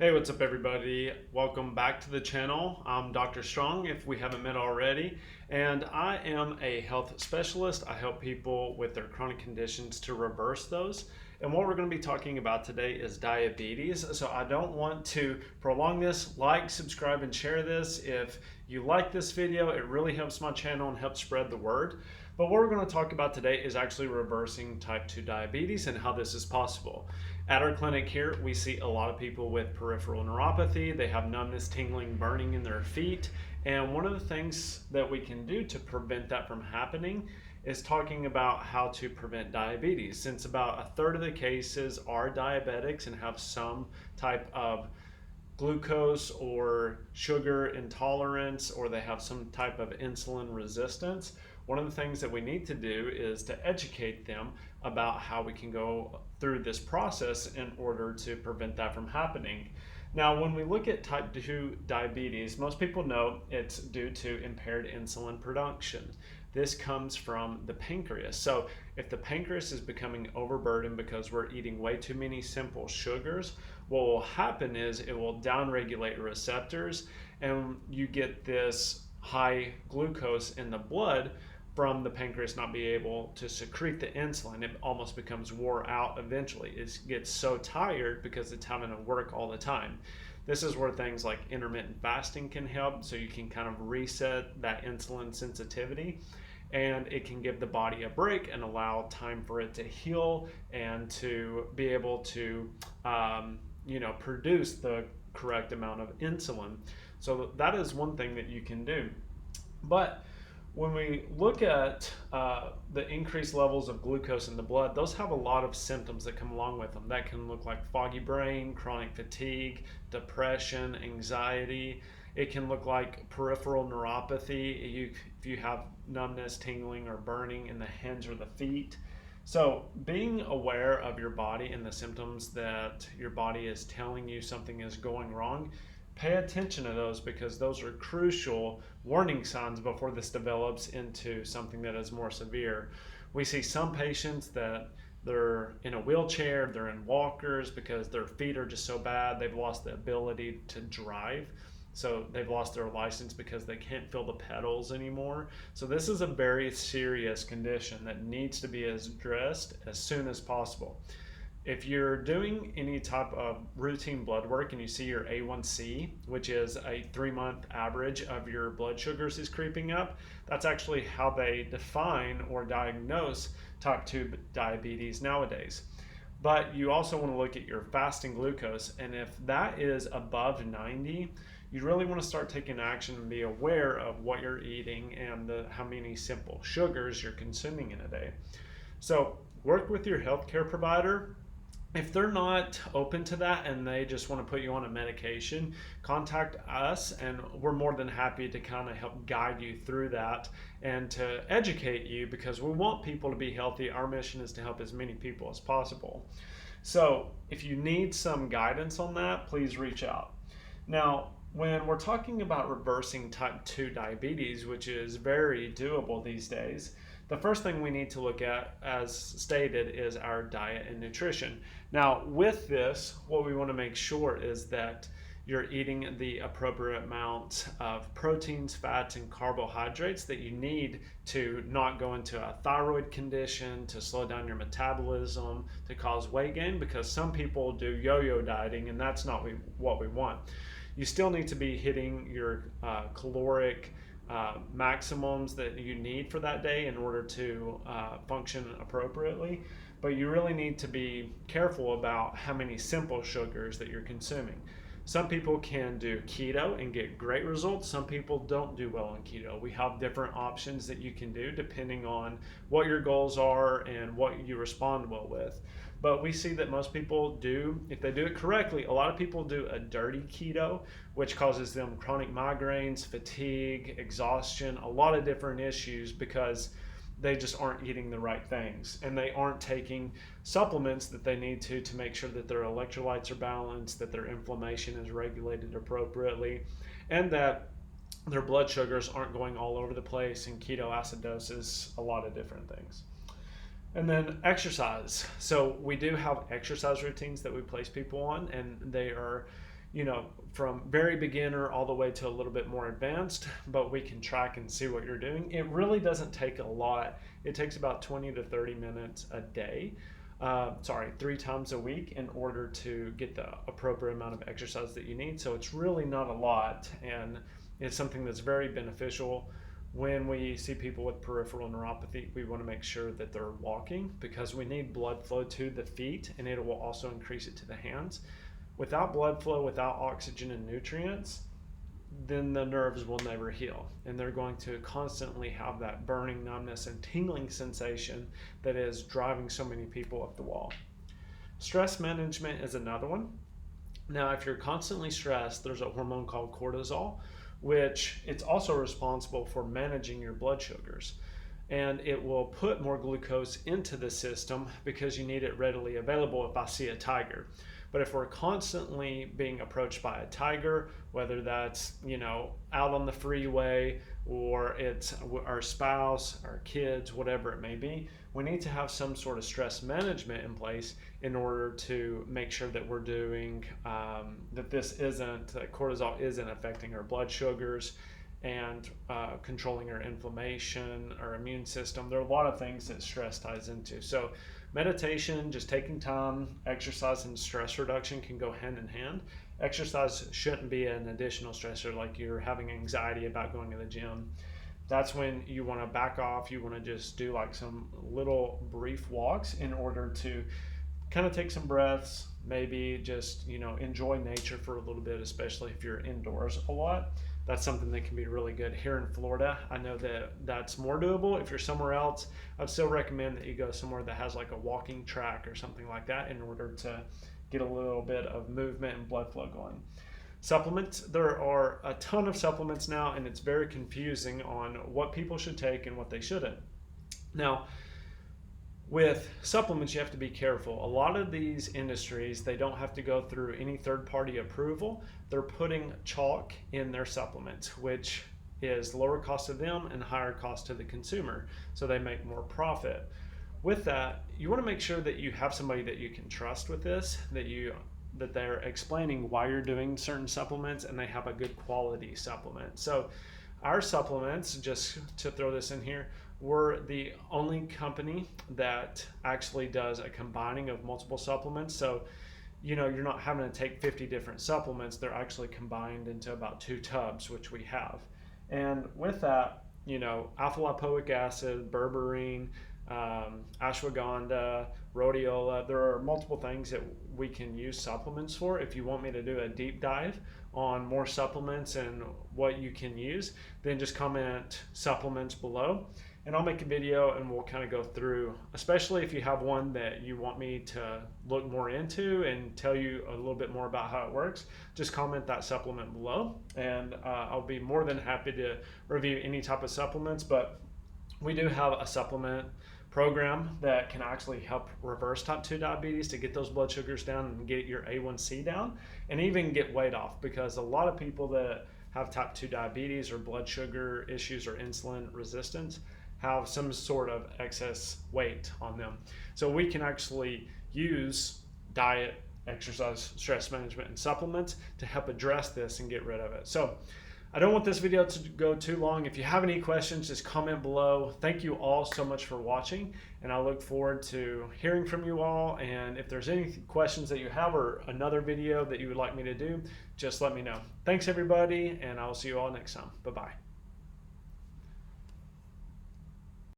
Hey, what's up, everybody? Welcome back to the channel. I'm Dr. Strong, if we haven't met already, and I am a health specialist. I help people with their chronic conditions to reverse those. And what we're going to be talking about today is diabetes. So I don't want to prolong this. Like, subscribe, and share this. If you like this video, it really helps my channel and helps spread the word. But what we're going to talk about today is actually reversing type 2 diabetes and how this is possible. At our clinic here, we see a lot of people with peripheral neuropathy. They have numbness, tingling, burning in their feet. And one of the things that we can do to prevent that from happening is talking about how to prevent diabetes. Since about a third of the cases are diabetics and have some type of glucose or sugar intolerance, or they have some type of insulin resistance, one of the things that we need to do is to educate them about how we can go through this process in order to prevent that from happening. Now, when we look at type 2 diabetes, most people know it's due to impaired insulin production. This comes from the pancreas. So if the pancreas is becoming overburdened because we're eating way too many simple sugars, what will happen is it will downregulate receptors, and you get this high glucose in the blood from the pancreas not be able to secrete the insulin. It almost becomes wore out eventually. It gets so tired because it's having to work all the time. This is where things like intermittent fasting can help, so you can kind of reset that insulin sensitivity, and it can give the body a break and allow time for it to heal and to be able to produce the correct amount of insulin. So that is one thing that you can do. But when we look at the increased levels of glucose in the blood, those have a lot of symptoms that come along with them. That can look like foggy brain, chronic fatigue, depression, anxiety. It can look like peripheral neuropathy if you have numbness, tingling, or burning in the hands or the feet. So being aware of your body and the symptoms that your body is telling you something is going wrong, pay attention to those, because those are crucial warning signs before this develops into something that is more severe. We see some patients that they're in a wheelchair, they're in walkers because their feet are just so bad, they've lost the ability to drive. So they've lost their license because they can't feel the pedals anymore. So this is a very serious condition that needs to be addressed as soon as possible. If you're doing any type of routine blood work and you see your A1C, which is a 3-month average of your blood sugars, is creeping up, that's actually how they define or diagnose type 2 diabetes nowadays. But you also want to look at your fasting glucose, and if that is above 90, you really want to start taking action and be aware of what you're eating and how many simple sugars you're consuming in a day. So work with your healthcare provider. If they're not open to that and they just want to put you on a medication, contact us, and we're more than happy to kind of help guide you through that and to educate you, because we want people to be healthy. Our mission is to help as many people as possible. So if you need some guidance on that, please reach out. Now, when we're talking about reversing type 2 diabetes, which is very doable these days, the first thing we need to look at, as stated, is our diet and nutrition. Now, with this, what we want to make sure is that you're eating the appropriate amount of proteins, fats, and carbohydrates that you need to not go into a thyroid condition, to slow down your metabolism, to cause weight gain, because some people do yo-yo dieting, and that's not what we want. You still need to be hitting your caloric maximums that you need for that day in order to function appropriately, but you really need to be careful about how many simple sugars that you're consuming. Some people can do keto and get great results. Some people don't do well on keto. We have different options that you can do depending on what your goals are and what you respond well with. But we see that most people do, if they do it correctly, a lot of people do a dirty keto, which causes them chronic migraines, fatigue, exhaustion, a lot of different issues, because they just aren't eating the right things, and they aren't taking supplements that they need to make sure that their electrolytes are balanced, that their inflammation is regulated appropriately, and that their blood sugars aren't going all over the place, and ketoacidosis, a lot of different things. And then exercise. So we do have exercise routines that we place people on, and they are from very beginner all the way to a little bit more advanced, but we can track and see what you're doing. It really doesn't take a lot. It takes about 20 to 30 minutes a day, 3 times a week, in order to get the appropriate amount of exercise that you need. So it's really not a lot, and it's something that's very beneficial. When we see people with peripheral neuropathy, we want to make sure that they're walking, because we need blood flow to the feet, and it will also increase it to the hands. Without blood flow, without oxygen and nutrients, then the nerves will never heal, and they're going to constantly have that burning, numbness, and tingling sensation that is driving so many people up the wall. Stress management is another one. Now, if you're constantly stressed, there's a hormone called cortisol, which it's also responsible for managing your blood sugars. And it will put more glucose into the system because you need it readily available if I see a tiger. But if we're constantly being approached by a tiger, whether that's, out on the freeway, or it's our spouse, our kids, whatever it may be, we need to have some sort of stress management in place in order to make sure that we're doing, that cortisol isn't affecting our blood sugars and controlling our inflammation, our immune system. There are a lot of things that stress ties into. So meditation, just taking time, exercise, and stress reduction can go hand in hand. Exercise shouldn't be an additional stressor, like you're having anxiety about going to the gym. That's when you want to back off. You want to just do like some little brief walks in order to kind of take some breaths, maybe just, enjoy nature for a little bit, especially if you're indoors a lot. That's something that can be really good. Here in Florida, I know that that's more doable. If you're somewhere else, I'd still recommend that you go somewhere that has like a walking track or something like that in order to get a little bit of movement and blood flow going. Supplements, there are a ton of supplements now, and it's very confusing on what people should take and what they shouldn't. Now, with supplements, you have to be careful. A lot of these industries, they don't have to go through any third-party approval. They're putting chalk in their supplements, which is lower cost to them and higher cost to the consumer, so they make more profit. With that, you want to make sure that you have somebody that you can trust with this, that they're explaining why you're doing certain supplements, and they have a good quality supplement. So our supplements, just to throw this in here, we're the only company that actually does a combining of multiple supplements. So, you're not having to take 50 different supplements. They're actually combined into about 2 tubs, which we have. And with that, alpha lipoic acid, berberine, ashwagandha, rhodiola, there are multiple things that we can use supplements for. If you want me to do a deep dive on more supplements and what you can use, then just comment supplements below, and I'll make a video and we'll kind of go through, especially if you have one that you want me to look more into and tell you a little bit more about how it works. Just comment that supplement below, and I'll be more than happy to review any type of supplements. But we do have a supplement program that can actually help reverse type 2 diabetes, to get those blood sugars down and get your A1C down, and even get weight off, because a lot of people that have type 2 diabetes or blood sugar issues or insulin resistance have some sort of excess weight on them. So we can actually use diet, exercise, stress management, and supplements to help address this and get rid of it. So I don't want this video to go too long. If you have any questions, just comment below. Thank you all so much for watching, and I look forward to hearing from you all. And if there's any questions that you have or another video that you would like me to do, just let me know. Thanks everybody, and I'll see you all next time. Bye-bye.